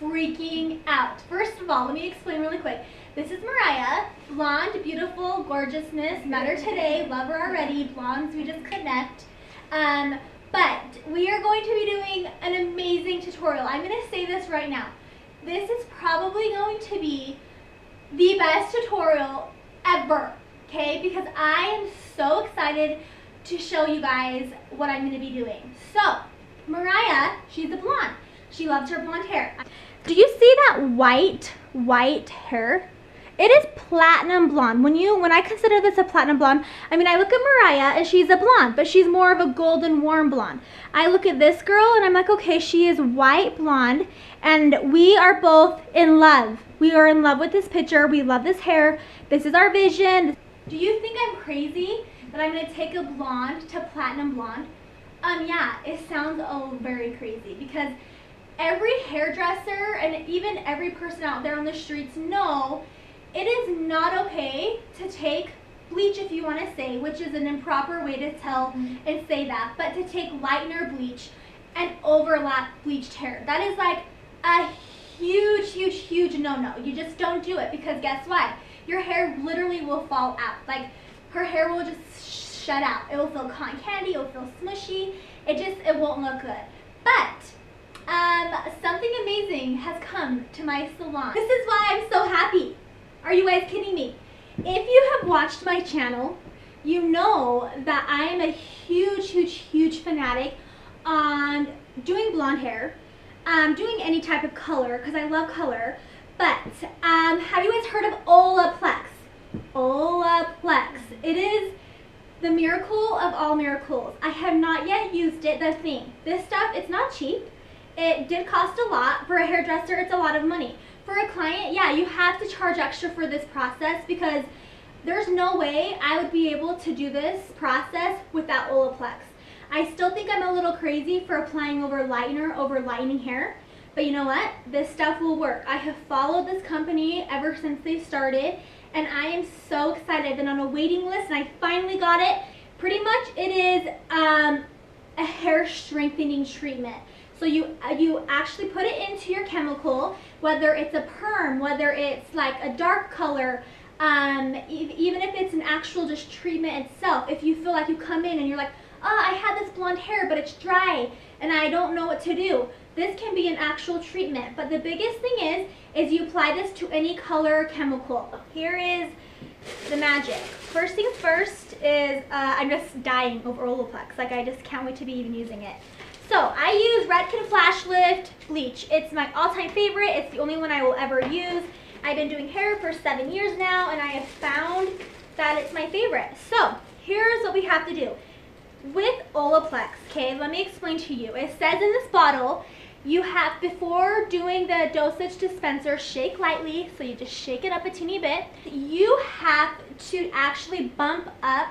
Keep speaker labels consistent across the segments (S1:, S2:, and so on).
S1: Freaking out. First of all, let me explain really quick. This is Mariah, blonde, beautiful, gorgeousness. Met her today, love her already. Blondes, we just connect. But we are going to be doing an amazing tutorial. I'm going to say this right now. This is probably going to be the best tutorial ever, okay? Because I am so excited to show you guys what I'm going to be doing. So, Mariah, she's a blonde. She loves her blonde hair. Do you see that white hair? It is platinum blonde. When I consider this a platinum blonde, I mean, I look at Mariah and she's a blonde, but she's more of a golden warm blonde. I look at this girl and I'm like, okay, she is white blonde, and we are both in love. We are in love with this picture. We love this hair. This is our vision. Do you think I'm crazy that I'm gonna take a blonde to platinum blonde? Yeah, it sounds very crazy, because every hairdresser and even every person out there on the streets know it is not okay to take bleach, if you want to say, which is an improper way to tell and say that, but to take lightener bleach and overlap bleached hair. That is like a huge no-no. You just don't do it, because guess what? Your hair literally will fall out. Like, her hair will just shut out. It will feel cotton candy, it will feel smushy. It won't look good. But something amazing has come to my salon. This is why I'm so happy. Are you guys kidding me? If you have watched my channel, you know that I am a huge fanatic on doing blonde hair, doing any type of color, because I love color. But have you guys heard of Olaplex? Olaplex. It is the miracle of all miracles. I have not yet used it. The thing, this stuff, it's not cheap. It did cost a lot. For a hairdresser, it's a lot of money. For a client, yeah, you have to charge extra for this process, because there's no way I would be able to do this process without Olaplex. I still think I'm a little crazy for applying over lightening hair, but you know what? This stuff will work. I have followed this company ever since they started, and I am so excited. I've been on a waiting list and I finally got it. Pretty much it is a hair strengthening treatment. So you actually put it into your chemical, whether it's a perm, whether it's like a dark color, even if it's an actual just treatment itself. If you feel like you come in and you're like, oh, I had this blonde hair, but it's dry and I don't know what to do. This can be an actual treatment. But the biggest thing is you apply this to any color chemical. Here is the magic. First things first is I'm just dying over Olaplex. Like, I just can't wait to be even using it. So I use Redken Flash Lift Bleach. It's my all-time favorite. It's the only one I will ever use. I've been doing hair for 7 years now, and I have found that it's my favorite. So here's what we have to do. With Olaplex, okay, let me explain to you. It says in this bottle, you have, before doing the dosage dispenser, shake lightly. So you just shake it up a teeny bit. You have to actually bump up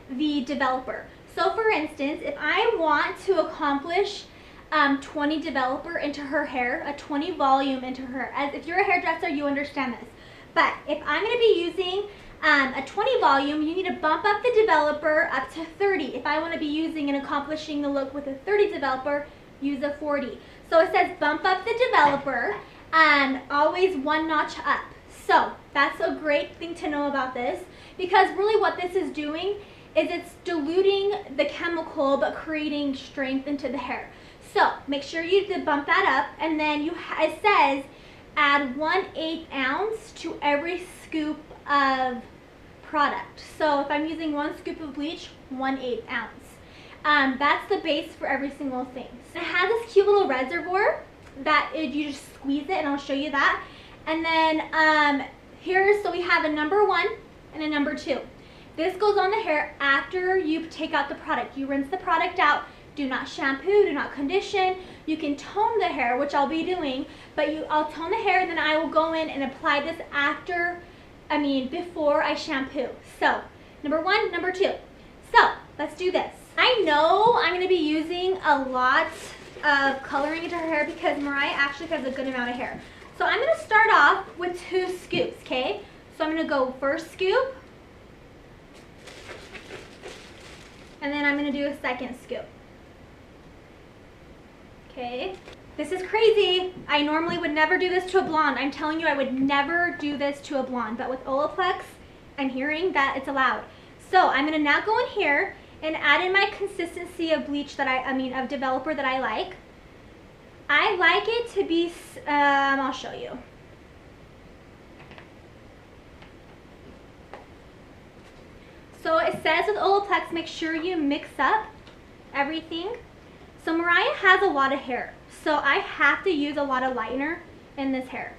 S1: the developer. So for instance, if I want to accomplish 20 developer into her hair, a 20 volume into her, as if you're a hairdresser, you understand this. But if I'm going to be using a 20 volume, you need to bump up the developer up to 30. If I want to be using and accomplishing the look with a 30 developer, use a 40. So it says bump up the developer, always one notch up. So that's a great thing to know about this, because really what this is doing is it's diluting the chemical but creating strength into the hair. So make sure you bump that up, and then it says add 1/8 ounce to every scoop of product. So if I'm using 1 scoop of bleach, 1/8 ounce. That's the base for every single thing. It has this cute little reservoir that you just squeeze it, and I'll show you that. And then so we have a number 1 and a number 2. This goes on the hair after you take out the product. You rinse the product out. Do not shampoo, do not condition. You can tone the hair, which I'll be doing, but I'll tone the hair, then I will go in and apply this before I shampoo. So, number 1, number 2. So, let's do this. I know I'm going to be using a lot of coloring into her hair because Mariah actually has a good amount of hair. So I'm going to start off with 2 scoops, okay? So I'm going gonna go first scoop, and then I'm gonna do a second scoop. Okay, this is crazy. I normally would never do this to a blonde. I'm telling you, I would never do this to a blonde, but with Olaplex, I'm hearing that it's allowed. So I'm gonna now go in here and add in my consistency of bleach that of developer that I like. I like it to be, I'll show you. So it says with Olaplex, make sure you mix up everything. So Mariah has a lot of hair, so I have to use a lot of lightener in this hair.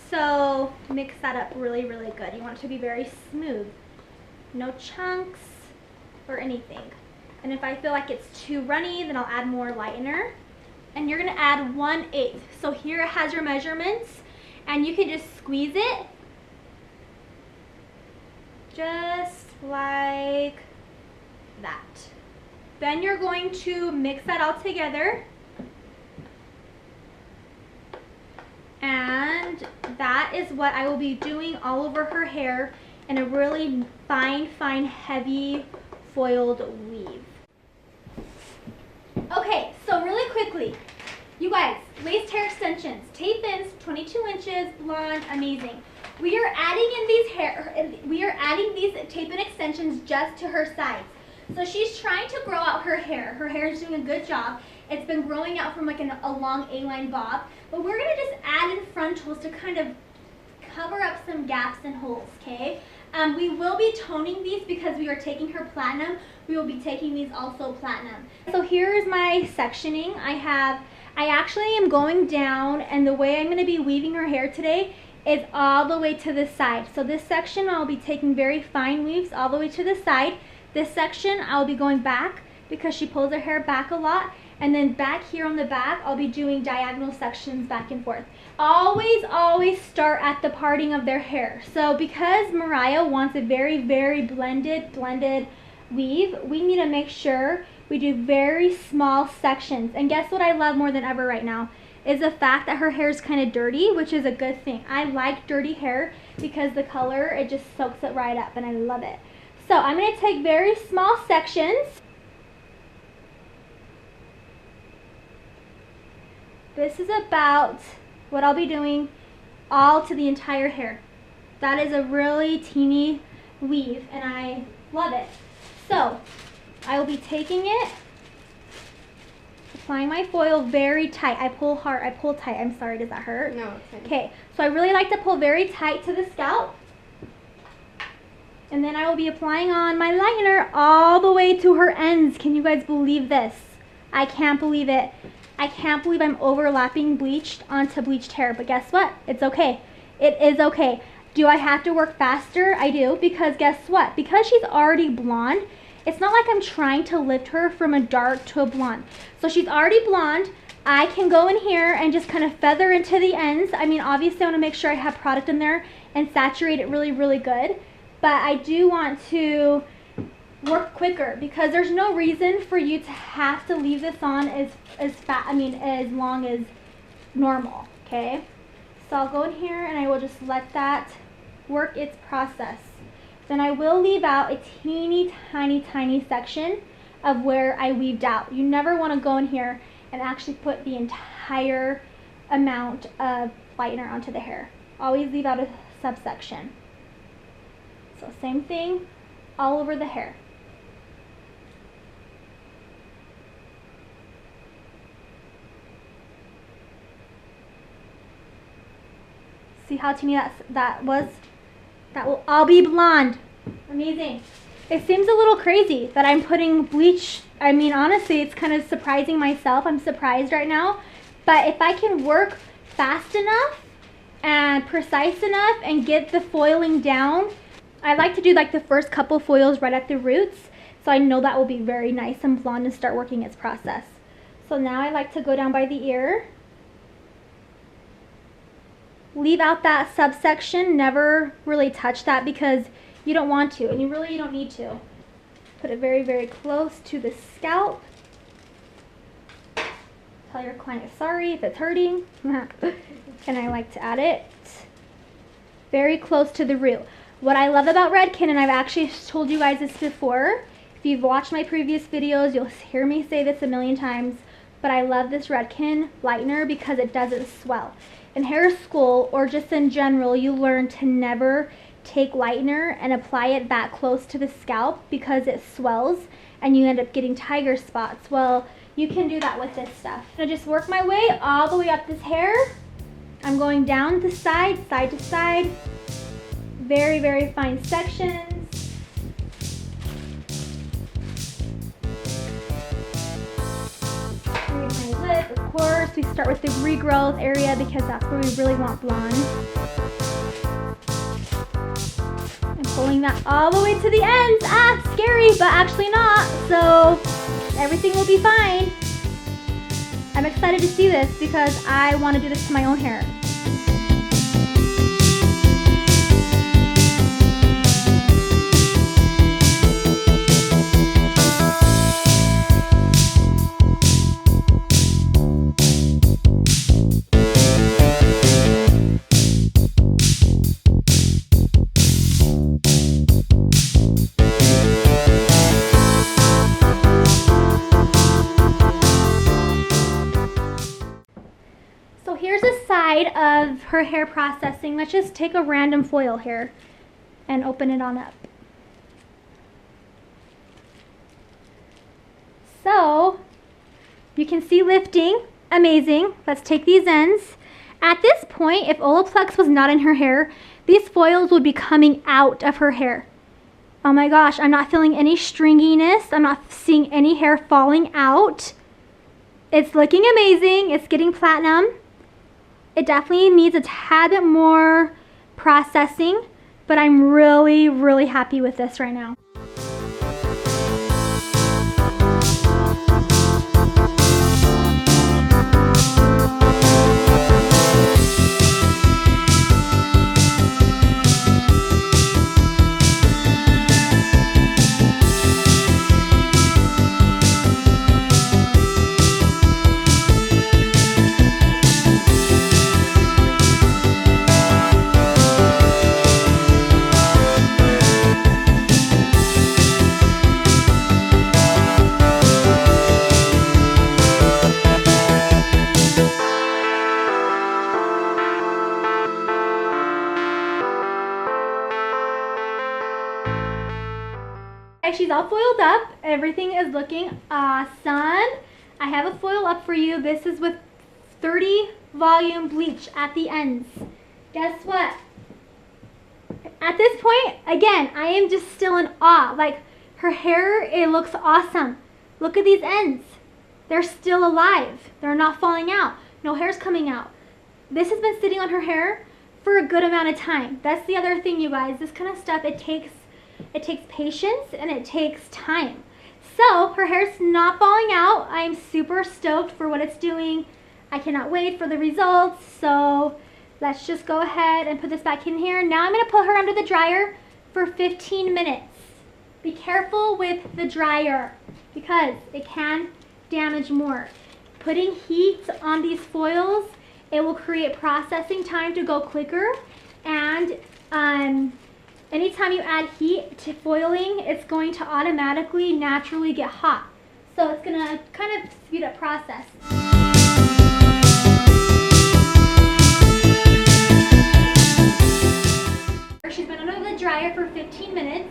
S1: So mix that up really, really good. You want it to be very smooth. No chunks or anything. And if I feel like it's too runny, then I'll add more lightener. And you're gonna add 1/8. So here it has your measurements, and you can just squeeze it. Just like that. Then you're going to mix that all together. And that is what I will be doing all over her hair in a really fine, heavy foiled weave. Okay, so really quickly, you guys, laced hair extensions, tape ins, 22 inches, blonde, amazing. We are adding in these tape-in extensions just to her sides. So she's trying to grow out her hair. Her hair is doing a good job. It's been growing out from like a long A-line bob. But we're gonna just add in frontals to kind of cover up some gaps and holes, okay? We will be toning these because we are taking her platinum. We will be taking these also platinum. So here is my sectioning. I actually am going down, and the way I'm gonna be weaving her hair today is all the way to the side. So this section I'll be taking very fine weaves all the way to the side. This section I'll be going back because she pulls her hair back a lot, and then back here on the back I'll be doing diagonal sections back and forth. Always start at the parting of their hair. So because Mariah wants a very blended weave, we need to make sure we do very small sections. And guess what I love more than ever right now is the fact that her hair is kind of dirty, which is a good thing. I like dirty hair because the color, it just soaks it right up, and I love it. So I'm going to take very small sections. This is about what I'll be doing all to the entire hair. That is a really teeny weave, and I love it. So I will be taking it, applying my foil very tight. I pull hard, I pull tight. I'm sorry, does that hurt?
S2: No, it's fine. Okay,
S1: so I really like to pull very tight to the scalp. And then I will be applying on my lightener all the way to her ends. Can you guys believe this? I can't believe it. I can't believe I'm overlapping bleached onto bleached hair, but guess what? It's okay. It is okay. Do I have to work faster? I do, because guess what? Because she's already blonde, it's not like I'm trying to lift her from a dark to a blonde. So she's already blonde. I can go in here and just kind of feather into the ends. I mean, obviously I want to make sure I have product in there and saturate it really good. But I do want to work quicker because there's no reason for you to have to leave this on as long as normal, okay? So I'll go in here and I will just let that work its process. Then I will leave out a teeny tiny section of where I weaved out. You never want to go in here and actually put the entire amount of lightener onto the hair. Always leave out a subsection. So same thing all over the hair. See how teeny that was? That will all be blonde. Amazing. It seems a little crazy that I'm putting bleach. I mean, honestly, it's kind of surprising myself. I'm surprised right now. But if I can work fast enough and precise enough and get the foiling down, I like to do like the first couple foils right at the roots. So I know that will be very nice and blonde and start working its process. So now I like to go down by the ear. Leave out that subsection, never really touch that because you don't want to, and you don't need to. Put it very close to the scalp. Tell your client sorry if it's hurting. And I like to add it very close to the root. What I love about Redken, and I've actually told you guys this before, if you've watched my previous videos, you'll hear me say this a million times, but I love this Redken lightener because it doesn't swell. In hair school, or just in general, you learn to never take lightener and apply it that close to the scalp because it swells and you end up getting tiger spots. Well, you can do that with this stuff. I just work my way all the way up this hair. I'm going down the side to side. Very, very fine sections. Here's my lip, of course. We start with the regrowth area because that's where we really want blonde. I'm pulling that all the way to the ends. Ah, scary, but actually not. So everything will be fine. I'm excited to see this because I want to do this to my own hair. So here's a side of her hair processing. Let's just take a random foil here and open it on up. So you can see lifting, amazing. Let's take these ends. At this point, if Olaplex was not in her hair, these foils would be coming out of her hair. Oh my gosh, I'm not feeling any stringiness. I'm not seeing any hair falling out. It's looking amazing. It's getting platinum. It definitely needs a tad bit more processing, but I'm really, really happy with this right now. She's all foiled up. Everything is looking awesome. I have a foil up for you. This is with 30 volume bleach at the ends. Guess what? At this point, again, I am just still in awe. Like, her hair, it looks awesome. Look at these ends. They're still alive. They're not falling out. No hair's coming out. This has been sitting on her hair for a good amount of time. That's the other thing, you guys. This kind of stuff, it takes patience and it takes time. So her hair's not falling out. I'm super stoked for what it's doing. I cannot wait for the results. So let's just go ahead and put this back in here. Now I'm going to put her under the dryer for 15 minutes. Be careful with the dryer because it can damage more. Putting heat on these foils, it will create processing time to go quicker, and anytime you add heat to foiling, it's going to automatically, naturally get hot. So it's going to kind of speed up process. She's been under the dryer for 15 minutes.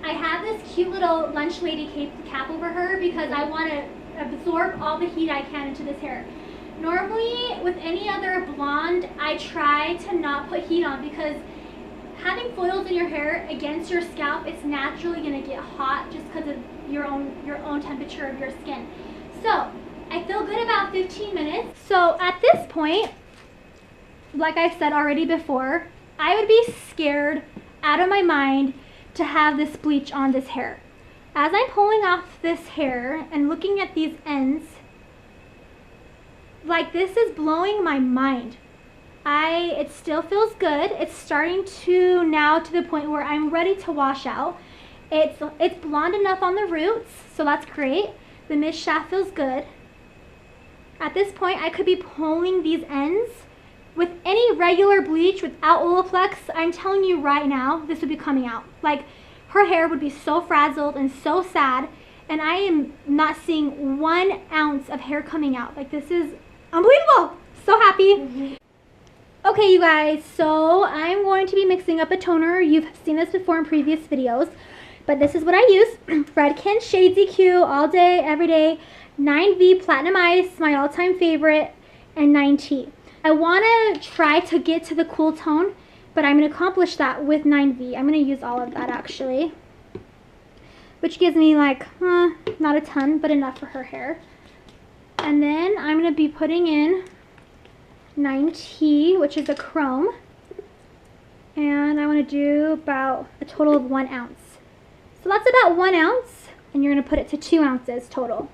S1: I have this cute little lunch lady cap over her because I want to absorb all the heat I can into this hair. Normally, with any other blonde, I try to not put heat on because having foils in your hair against your scalp, it's naturally going to get hot just because of your own temperature of your skin. So I feel good about 15 minutes. So at this point, like I said already before, I would be scared out of my mind to have this bleach on this hair. As I'm pulling off this hair and looking at these ends, like, this is blowing my mind. It still feels good. It's starting to now to the point where I'm ready to wash out. It's blonde enough on the roots, so that's great. The mid shaft feels good. At this point, I could be pulling these ends with any regular bleach without Olaplex, I'm telling you right now, this would be coming out. Like, her hair would be so frazzled and so sad, and I am not seeing 1 ounce of hair coming out. Like, this is unbelievable. So happy. Okay, you guys, so I'm going to be mixing up a toner. You've seen this before in previous videos, but this is what I use. Redken Shades EQ all day, every day. 9V Platinum Ice, my all-time favorite, and 9T. I want to try to get to the cool tone, but I'm going to accomplish that with 9V. I'm going to use all of that, actually, which gives me, like, not a ton, but enough for her hair. And then I'm going to be putting in 9T, which is a chrome, and I want to do about a total of 1 ounce. So that's about 1 ounce, and you're going to put it to 2 ounces total.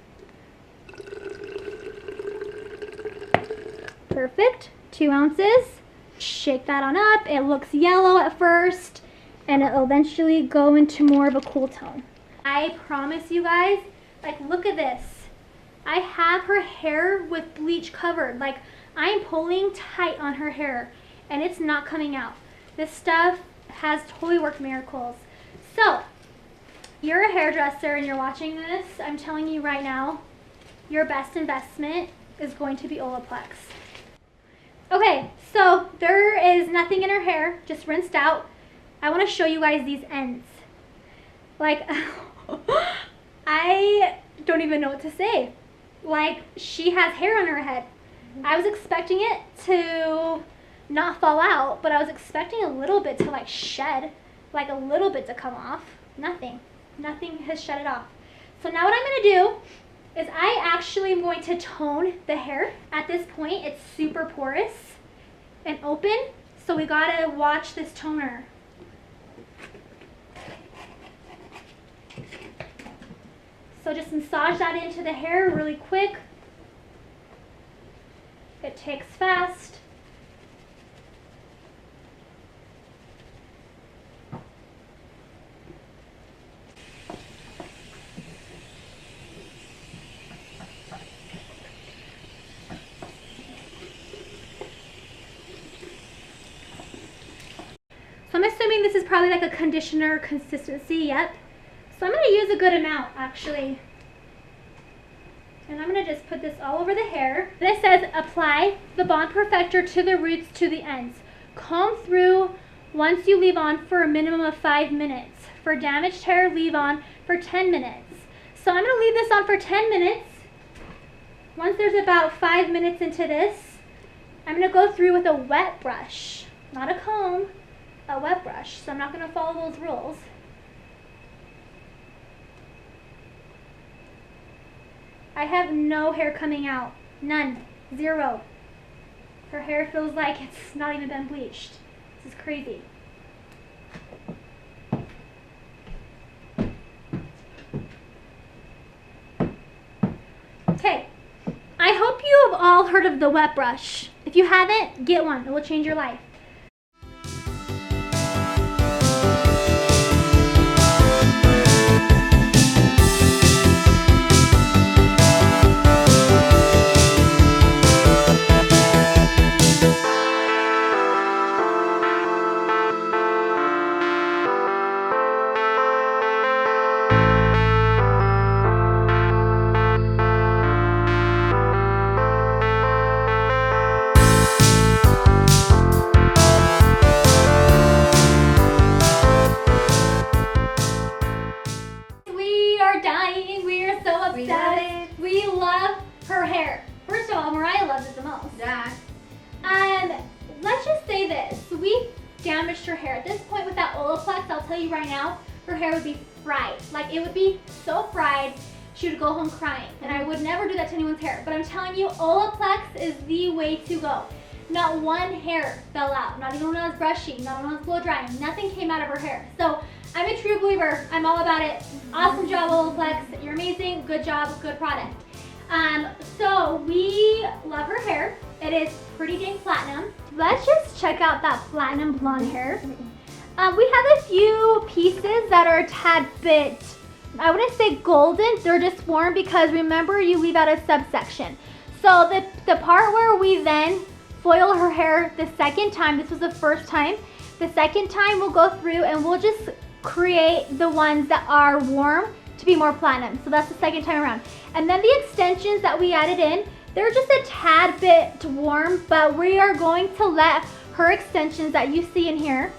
S1: Perfect. 2 ounces. Shake that on up. It looks yellow at first, and it'll eventually go into more of a cool tone. I promise you guys, like, look at this. I have her hair with bleach covered. Like, I'm pulling tight on her hair, and it's not coming out. This stuff has totally worked miracles. So, you're a hairdresser and you're watching this, I'm telling you right now, your best investment is going to be Olaplex. Okay, so there is nothing in her hair, just rinsed out. I want to show you guys these ends. Like, I don't even know what to say. Like, she has hair on her head. I was expecting it to not fall out, but I was expecting a little bit to, like, shed, like a little bit to come off. Nothing has shed it off. So now what I'm going to do is I actually am going to tone the hair. At this point, it's super porous and open, so we got to watch this toner. So just massage that into the hair really quick. It takes fast. So I'm assuming this is probably like a conditioner consistency, yep. So I'm going to use a good amount, actually. And I'm going to just put this all over the hair. This says, apply the Bond Perfector to the roots to the ends. Comb through once you leave on for a minimum of 5 minutes. For damaged hair, leave on for 10 minutes. So I'm going to leave this on for 10 minutes. Once there's about 5 minutes into this, I'm going to go through with a wet brush. Not a comb, a wet brush. So I'm not going to follow those rules. I have no hair coming out. None. Zero. Her hair feels like it's not even been bleached. This is crazy. Okay. I hope you have all heard of the wet brush. If you haven't, get one. It will change your life. We love her hair. First of all, Mariah loves it the most.
S2: Yeah.
S1: Let's just say this. We damaged her hair. At this point, without Olaplex, I'll tell you right now, her hair would be fried. Like, it would be so fried, she would go home crying. And I would never do that to anyone's hair. But I'm telling you, Olaplex is the way to go. Not one hair fell out. Not even when I was brushing. Not when I was blow drying. Nothing came out of her hair. So I'm a true believer. I'm all about it. Awesome job, Olaplex. You're amazing. Good job. Good product. So we love her hair. It is pretty dang platinum. Let's just check out that platinum blonde hair. We have a few pieces that are a tad bit, I wouldn't say golden. They're just warm because remember, you leave out a subsection. So the part where we then foil her hair the second time. This was the first time. The second time we'll go through and we'll just create the ones that are warm to be more platinum. So that's the second time around. And then the extensions that we added in, they're just a tad bit warm, but we are going to let her extensions that you see in here,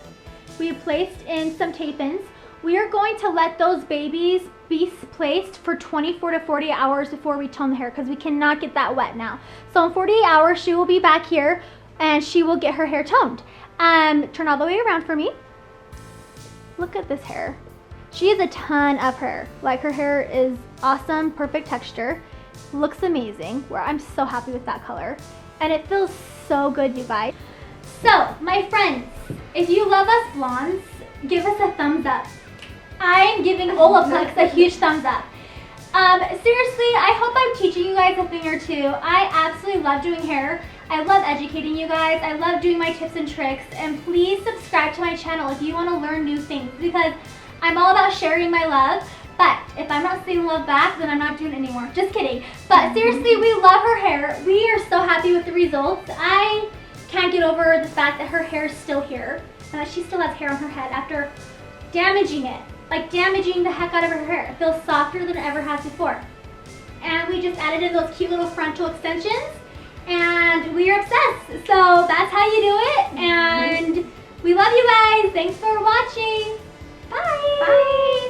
S1: we placed in some tape-ins. We are going to let those babies be placed for 24 to 48 hours before we tone the hair because we cannot get that wet now. So in 48 hours, she will be back here and she will get her hair toned. Turn all the way around for me. Look at this hair. She has a ton of hair. Like, her hair is awesome, perfect texture. Looks amazing. I'm so happy with that color. And it feels so good, you guys. So, my friends, if you love us blondes, give us a thumbs up. I'm giving Olaplex a huge thumbs up. Seriously, I hope I'm teaching you guys a thing or two. I absolutely love doing hair. I love educating you guys. I love doing my tips and tricks. And please subscribe to my channel if you want to learn new things, because I'm all about sharing my love. But if I'm not seeing love back, then I'm not doing it anymore. Just kidding. But seriously, we love her hair. We are so happy with the results. I can't get over the fact that her hair is still here and that she still has hair on her head after damaging it. Like, damaging the heck out of her hair. It feels softer than it ever has before. And we just added in those cute little frontal extensions, and we are obsessed. So that's how you do it, and we love you guys. Thanks for watching. Bye. Bye.